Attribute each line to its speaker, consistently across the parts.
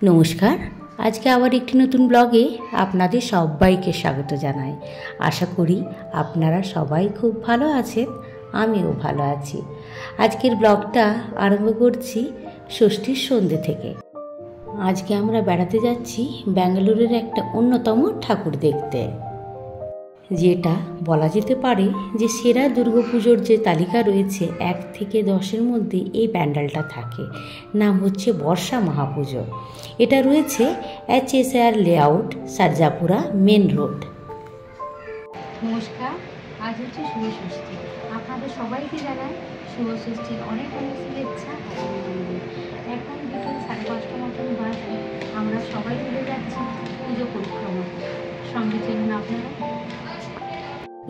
Speaker 1: নমস্কার। আজকে আবার একটি নতুন ব্লগে আপনাদের সবাইকে স্বাগত জানাই। আশা করি আপনারা সবাই খুব ভালো আছেন, আমিও ভালো আছি। আজকের ব্লগটা আরম্ভ করছি ষষ্ঠীর সন্ধ্যে থেকে। আজকে আমরা বেড়াতে যাচ্ছি ব্যাঙ্গালোরের একটা অন্যতম ঠাকুর দেখতে, যেটা বলা যেতে পারে যে সেরা দুর্গাপুজোর যে তালিকা রয়েছে 1 থেকে 10-এর মধ্যে এই প্যান্ডেলটা থাকে। নাম হচ্ছে বর্ষা মহাপুজো। এটা রয়েছে HSR লেআউট, সারজাপুরা মেন রোড।
Speaker 2: নমস্কার, আজ হচ্ছে শুভ ষষ্ঠী। আপনাদের সবাইকে জানাই শুভ ষষ্ঠীর অনেক অনেক শুভেচ্ছা। এখন বিকেল 5:30 মতন বাজে, আমরা সবাই মিলে যাচ্ছি পুজো পরিক্রমা। সঙ্গে চলুন আপনারা।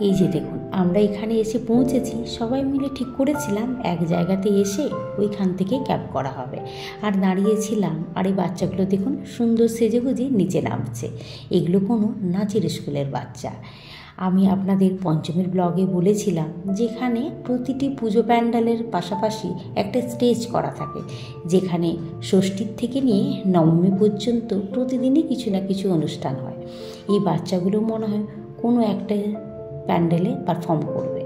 Speaker 1: এই যে দেখুন, আমরা এখানে এসে পৌঁছেছি। সবাই মিলে ঠিক করেছিলাম এক জায়গাতে এসে ওইখান থেকে ক্যাব করা হবে, আর দাঁড়িয়েছিলাম। আর এই বাচ্চাগুলো দেখুন সুন্দর সেজেগুজে নিচে নামছে। এগুলো কোনো নাচের স্কুলের বাচ্চা। আমি আপনাদের পঞ্চমীর ব্লগে বলেছিলাম যেখানে প্রতিটি পুজো প্যান্ডেলের পাশাপাশি একটা স্টেজ করা থাকে, যেখানে ষষ্ঠীর থেকে নিয়ে নবমী পর্যন্ত প্রতিদিনই কিছু না কিছু অনুষ্ঠান হয়। এই বাচ্চাগুলো মনে হয় কোনো একটা প্যান্ডেলে পারফর্ম করবে।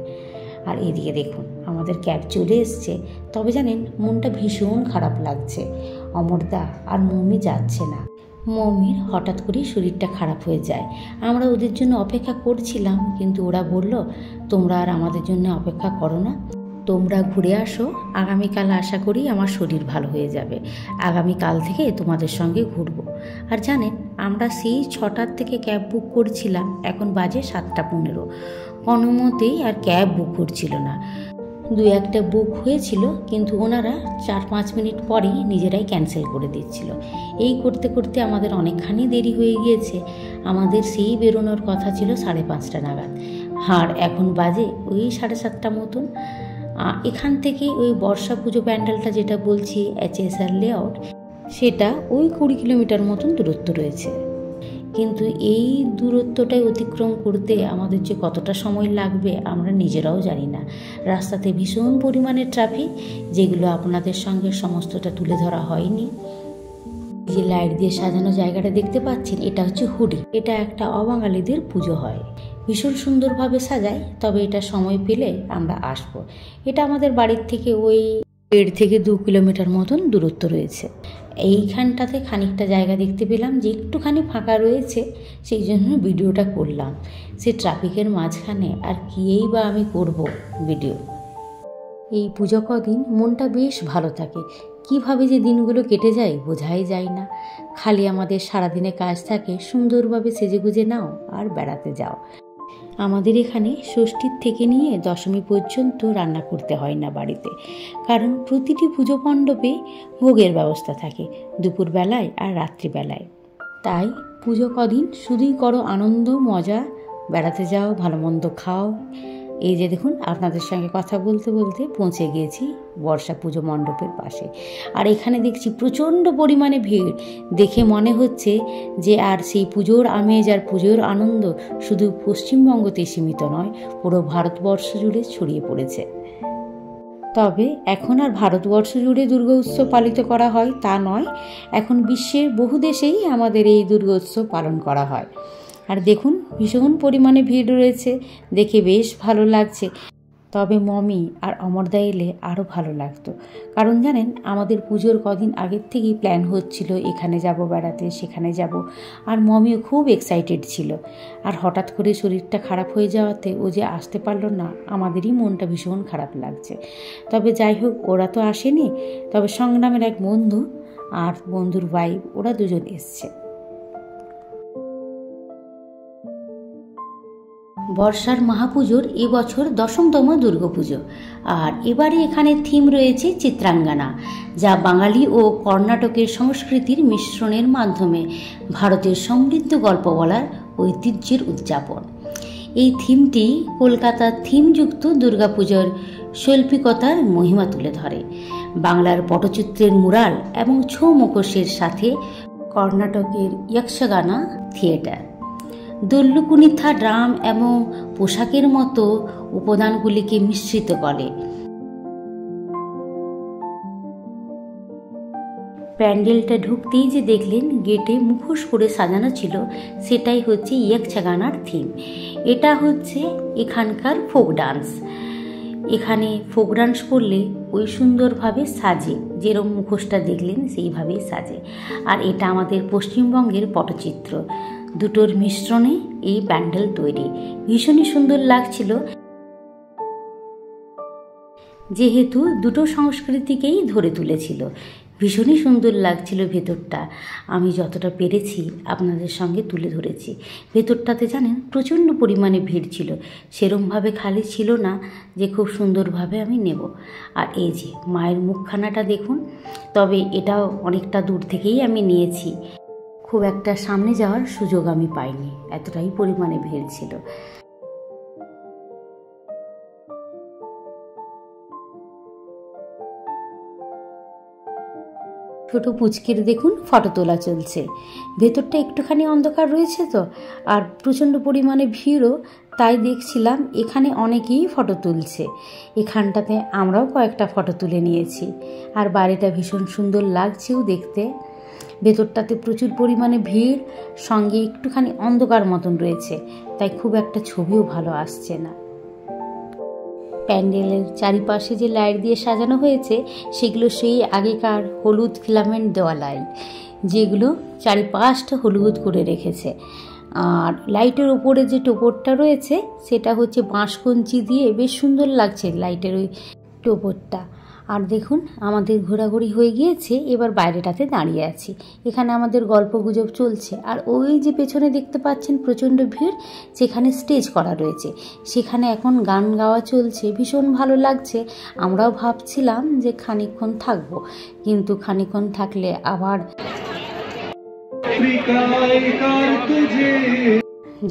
Speaker 1: আর এদিকে দেখুন আমাদের ক্যাব চলে এসছে। তবে জানেন, মনটা ভীষণ খারাপ লাগছে। অমরদা আর মৌমি যাচ্ছে না। মৌমির হঠাৎ করেই শরীরটা খারাপ হয়ে যায়। আমরা ওদের জন্য অপেক্ষা করছিলাম, কিন্তু ওরা বলল তোমরা আর আমাদের জন্য অপেক্ষা করো না, তোমরা ঘুরে আসো। আগামীকাল আশা করি আমার শরীর ভালো হয়ে যাবে। আগামীকাল থেকে তোমাদের সঙ্গে ঘুরবো। আর জানেন, আমরা সেই 6টার থেকে ক্যাব বুক করছিলাম, এখন বাজে 7:15। কোনো মতেই আর ক্যাব বুক করছিল না। 2-1টা বুক হয়েছিল, কিন্তু ওনারা 4-5 মিনিট পরেই নিজেরাই ক্যান্সেল করে দিচ্ছিল। এই করতে করতে আমাদের অনেকখানি দেরি হয়ে গিয়েছে। আমাদের সেই বেরোনোর কথা ছিল 5:30 নাগাদ, আর এখন বাজে ওই 7:30 মতন। এখান থেকে ওই বর্ষা পুজো প্যান্ডেলটা যেটা বলছি HSR লেআউট, সেটা ওই 20 কিলোমিটার মতন দূরত্ব রয়েছে। কিন্তু এই দূরত্বটাই অতিক্রম করতে আমাদের যে কতটা সময় লাগবে আমরা নিজেরাও জানি না। রাস্তাতে ভীষণ পরিমাণে ট্রাফিক, যেগুলো আপনাদের সঙ্গে সমস্তটা তুলে ধরা হয়নি। যে লাইট দিয়ে সাজানো জায়গাটা দেখতে পাচ্ছেন, এটা হচ্ছে হুডি। এটা একটা অবাঙালিদের পুজো হয়, ভীষণ সুন্দরভাবে সাজায়। তবে এটা সময় পেলে আমরা আসবো। এটা আমাদের বাড়ির থেকে ওই 1.5 থেকে 2 কিলোমিটার মতন দূরত্ব রয়েছে। এইখানটাতে খানিকটা জায়গা দেখতে পেলাম যে একটুখানি ফাঁকা রয়েছে, সেই জন্য ভিডিওটা করলাম। সে ট্রাফিকের মাঝখানে আর কিয়েই বা আমি করব ভিডিও। এই পুজো কদিন মনটা বেশ ভালো থাকে। কিভাবে যে দিনগুলো কেটে যায় বোঝাই যায় না। খালি আমাদের সারাদিনে কাজ থাকে সুন্দরভাবে সেজেগুজে নাও আর বেড়াতে যাও। আমাদের এখানে ষষ্ঠীর থেকে নিয়ে দশমী পর্যন্ত রান্না করতে হয় না বাড়িতে, কারণ প্রতিটি পুজো মণ্ডপে ভোগের ব্যবস্থা থাকে দুপুরবেলায় আর রাত্রিবেলায়। তাই পুজো কদিন শুধুই করো আনন্দ মজা, বেড়াতে যাও, ভালো মন্দ খাও। এই যে দেখুন, আপনাদের সঙ্গে কথা বলতে বলতে পৌঁছে গিয়েছি বর্ষা পুজো মণ্ডপের পাশে। আর এখানে দেখছি প্রচণ্ড পরিমাণে ভিড়। দেখে মনে হচ্ছে যে আর সেই পুজোর আমেজ আর পুজোর আনন্দ শুধু পশ্চিমবঙ্গতে সীমিত নয়, পুরো ভারতবর্ষ জুড়ে ছড়িয়ে পড়েছে। তবে এখন আর ভারতবর্ষ জুড়ে দুর্গা উৎসব পালিত করা হয় তা নয়, এখন বিশ্বের বহু দেশেই আমাদের এই দুর্গা উৎসব পালন করা হয়। আর দেখুন ভীষণ পরিমাণে ভিড় রয়েছে, দেখে বেশ ভালো লাগছে। তবে মমি আর অমরদা এলে আরও ভালো লাগতো, কারণ জানেন আমাদের পুজোর কদিন আগের থেকেই প্ল্যান হচ্ছিল এখানে যাব বেড়াতে, সেখানে যাব। আর মমিও খুব এক্সাইটেড ছিল। আর হঠাৎ করে শরীরটা খারাপ হয়ে যাওয়াতে ও যে আসতে পারলো না, আমাদেরই মনটা ভীষণ খারাপ লাগছে। তবে যাই হোক, ওরা তো আসেনি, তবে সংগ্রামের এক বন্ধু আর বন্ধুর ওয়াইফ, ওরা দুজন এসছে। বর্ষার মহাপুজোর এবছর 10তম দুর্গাপুজো। আর এবারে এখানে থিম রয়েছে চিত্রাঙ্গনা, যা বাঙালি ও কর্ণাটকের সংস্কৃতির মিশ্রণের মাধ্যমে ভারতের সমৃদ্ধ গল্প বলার ঐতিহ্যের উদযাপন। এই থিমটি কলকাতার থিমযুক্ত দুর্গাপুজোর শৈল্পিকতার মহিমা তুলে ধরে। বাংলার পটচিত্রের মুরাল এবং ছৌ মুখোশের সাথে কর্ণাটকের ইয়ক্ষগানা থিয়েটার, দল্লুকুনিথা ড্রাম এবং পোশাকের মতো উপাদানগুলিকে মিশ্রিত করে। প্যান্ডেলটা ঢুকতেই যে দেখলেন গেটে মুখোশ করে সাজানো ছিল, সেটাই হচ্ছে ইয়ক্ষগানার থিম। এটা হচ্ছে এখানকার ফোক ডান্স। এখানে ফোক ডান্স করলে ওই সুন্দরভাবে সাজে, যেরকম মুখোশটা দেখলেন সেইভাবেই সাজে। আর এটা আমাদের পশ্চিমবঙ্গের পটচিত্র, দুটোর মিশ্রণে এই প্যান্ডেল তৈরি। ভীষণই সুন্দর লাগছিল, যেহেতু দুটো সংস্কৃতিকেই ধরে তুলেছিল। ভীষণই সুন্দর লাগছিল ভেতরটা। আমি যতটা পেরেছি আপনাদের সঙ্গে তুলে ধরেছি। ভেতরটাতে জানেন প্রচণ্ড পরিমাণে ভিড় ছিল, সেরমভাবে খালি ছিল না যে খুব সুন্দরভাবে আমি নেব। আর এই যে মায়ের মুখখানাটা দেখুন, তবে এটাও অনেকটা দূর থেকেই আমি নিয়েছি, খুব একটা সামনে যাওয়ার সুযোগ আমি পাইনি, এতটাই পরিমাণে ভিড় ছিল। ছোট পুচকের দেখুন ফটো তোলা চলছে। ভেতরটা একটুখানি অন্ধকার রয়েছে তো, আর প্রচণ্ড পরিমাণে ভিড়ও, তাই দেখছিলাম এখানে অনেকেই ফটো তুলছে। এখানটাতে আমরাও কয়েকটা ফটো তুলে নিয়েছি। আর বাড়িটা ভীষণ সুন্দর লাগছেও দেখতে। ভেতরটাতে প্রচুর পরিমাণে ভিড়, সঙ্গে একটুখানি অন্ধকার মতন রয়েছে, তাই খুব একটা ছবিও ভালো আসছে না। প্যান্ডেলের চারিপাশে যে লাইট দিয়ে সাজানো হয়েছে সেগুলো সেই আগেকার হলুদ ফিলামেন্ট দেওয়া লাইট, যেগুলো চারিপাশটা হলুদ করে রেখেছে। আর লাইটের ওপরে যে টোপরটা রয়েছে সেটা হচ্ছে বাঁশকঞ্চি দিয়ে বেশ সুন্দর লাগছে লাইটের ওই টোপরটা। আর দেখুন আমাদের ঘোরাঘুরি হয়ে গিয়েছে, এবার বাইরেটাতে দাঁড়িয়ে আছি। এখানে আমাদের গল্প গুজব চলছে। আর ওই যে পেছনে দেখতে পাচ্ছেন প্রচণ্ড ভিড়, সেখানে স্টেজ করা রয়েছে, সেখানে এখন গান গাওয়া চলছে, ভীষণ ভালো লাগছে। আমরাও ভাবছিলাম যে খানিকক্ষণ থাকবো, কিন্তু খানিকক্ষণ থাকলে আবার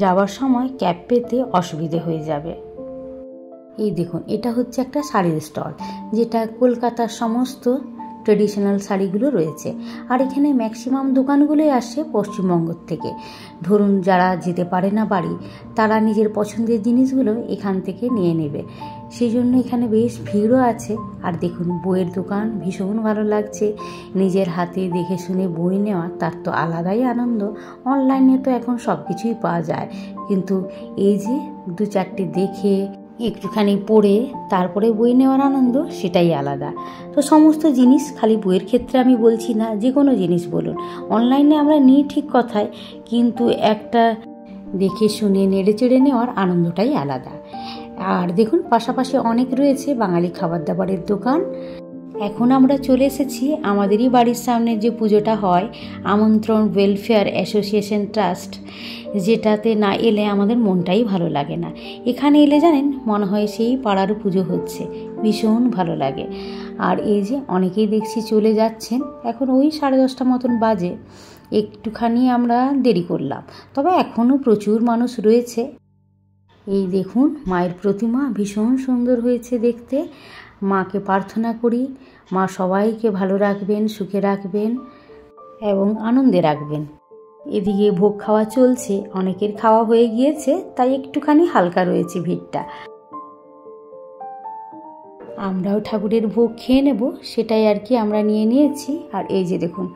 Speaker 1: যাওয়ার সময় ক্যাব পেতে অসুবিধে হয়ে যাবে। এই দেখুন, এটা হচ্ছে একটা শাড়ির স্টল, যেটা কলকাতার সমস্ত ট্রেডিশনাল শাড়িগুলো রয়েছে। আর এখানে ম্যাক্সিমাম দোকানগুলোই আসে পশ্চিমবঙ্গ থেকে। ধরুন যারা যেতে পারে না বাড়ি, তারা নিজের পছন্দের জিনিসগুলো এখান থেকে নিয়ে নেবে, সেই জন্য এখানে বেশ ভিড়ও আছে। আর দেখুন বইয়ের দোকান, ভীষণ ভালো লাগছে। নিজের হাতে দেখে শুনে বই নেওয়া, তার তো আলাদাই আনন্দ। অনলাইনে তো এখন সব কিছুই পাওয়া যায়, কিন্তু এই যে দু চারটে দেখে একটুখানি পড়ে তারপরে বই নেওয়ার আনন্দ, সেটাই আলাদা। তো সমস্ত জিনিস, খালি বইয়ের ক্ষেত্রে আমি বলছি না, যে কোনো জিনিস বলুন, অনলাইনে আমরা নিই ঠিক কথাই, কিন্তু একটা দেখে শুনে নেড়ে চেড়ে নেওয়ার আনন্দটাই আলাদা। আর দেখুন পাশাপাশি অনেক রয়েছে বাঙালি খাবার দাবারের দোকান। এখন আমরা চলে এসেছি আমাদেরই বাড়ির সামনে যে পুজোটা হয়, আমন্ত্রণ ওয়েলফেয়ার অ্যাসোসিয়েশন ট্রাস্ট, যেটাতে না এলে আমাদের মনটাই ভালো লাগে না। এখানে এলে জানেন মনে হয় সেই পাড়ার পুজো হচ্ছে, ভীষণ ভালো লাগে। আর এই যে অনেকেই দেখছি চলে যাচ্ছেন, এখন ওই 10:30 মতন বাজে, একটুখানি আমরা দেরি করলাম, তবে এখনও প্রচুর মানুষ রয়েছে। এই দেখুন মায়ের প্রতিমা ভীষণ সুন্দর হয়েছে দেখতে। মাকে প্রার্থনা করি মা সবাইকে ভালো রাখবেন, সুখে রাখবেন এবং আনন্দে রাখবেন। এদিকে ভোগ খাওয়া চলছে, অনেকের খাওয়া হয়ে গিয়েছে, তাই একটুখানি হালকা রয়েছে ভিড়টা। আমরাও ঠাকুরের ভোগ খেয়ে নেব, সেটাই আর কি আমরা নিয়ে নিয়েছি। আর এই যে দেখুন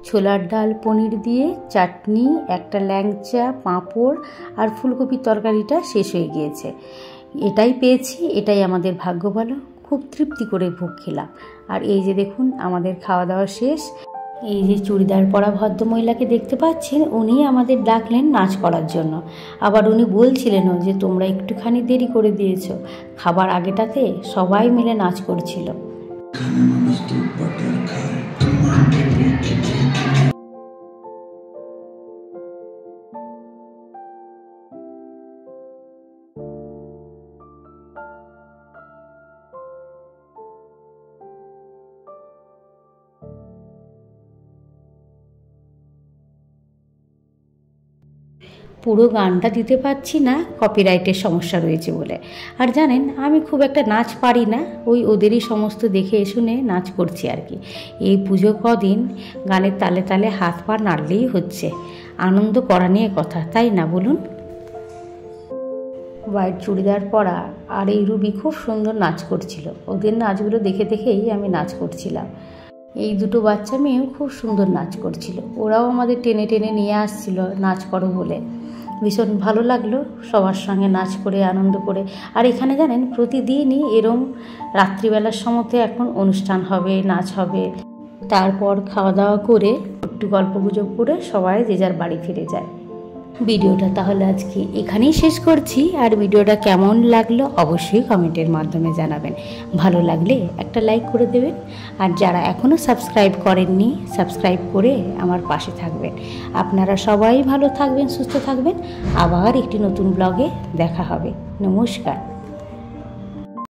Speaker 1: ছোলার ডাল পনির দিয়ে চাটনি, একটা ল্যাংচা, পাঁপড় আর ফুলকপির তরকারিটা শেষ হয়ে গিয়েছে। এটাই পেয়েছি, এটাই আমাদের ভাগ্য ভালো। খুব তৃপ্তি করে ভোগ খেলাম। আর এই যে দেখুন আমাদের খাওয়া দাওয়া শেষ। এই যে চুড়িদার পরা ভদ্রমহিলাকে দেখতে পাচ্ছেন, উনি আমাদের ডাকলেন নাচ করার জন্য। আবার উনি বলছিলেনও যে তোমরা একটুখানি দেরি করে দিয়েছো, খাবার আগেটাতে সবাই মিলে নাচ করছিল। পুরো গানটা দিতে পারছি না, কপিরাইটের সমস্যা রয়েছে বলে। আর জানেন আমি খুব একটা নাচ পারি না, ওই ওদেরই সমস্ত দেখে শুনে নাচ করছি আর কি। এই পুজো কদিন গানের তালে তালে হাত পা নাড়লেই হচ্ছে, আনন্দ করা নিয়ে কথা, তাই না বলুন? হোয়াইট চুড়িদার পরা আর এই রুবি খুব সুন্দর নাচ করছিল। ওদের নাচগুলো দেখে দেখেই আমি নাচ করছিলাম। এই দুটো বাচ্চা মেয়েও খুব সুন্দর নাচ করছিল, ওরাও আমাদের টেনে টেনে নিয়ে আসছিল নাচ করো বলে। ভীষণ ভালো লাগলো সবার সঙ্গে নাচ করে আনন্দ করে। আর এখানে জানেন প্রতিদিনই এরম রাত্রিবেলার সময়তে এখন অনুষ্ঠান হবে, নাচ হবে, তারপর খাওয়া দাওয়া করে একটু গল্পগুজব করে সবাই যে যার বাড়ি ফিরে যায়। ভিডিওটা তাহলে আজকে এখানেই শেষ করছি। আর ভিডিওটা কেমন লাগলো অবশ্যই কমেন্টের মাধ্যমে জানাবেন। ভালো লাগলে একটা লাইক করে দেবেন, আর যারা এখনও সাবস্ক্রাইব করেননি সাবস্ক্রাইব করে আমার পাশে থাকবেন। আপনারা সবাই ভালো থাকবেন, সুস্থ থাকবেন। আবার একটি নতুন ব্লগে দেখা হবে। নমস্কার।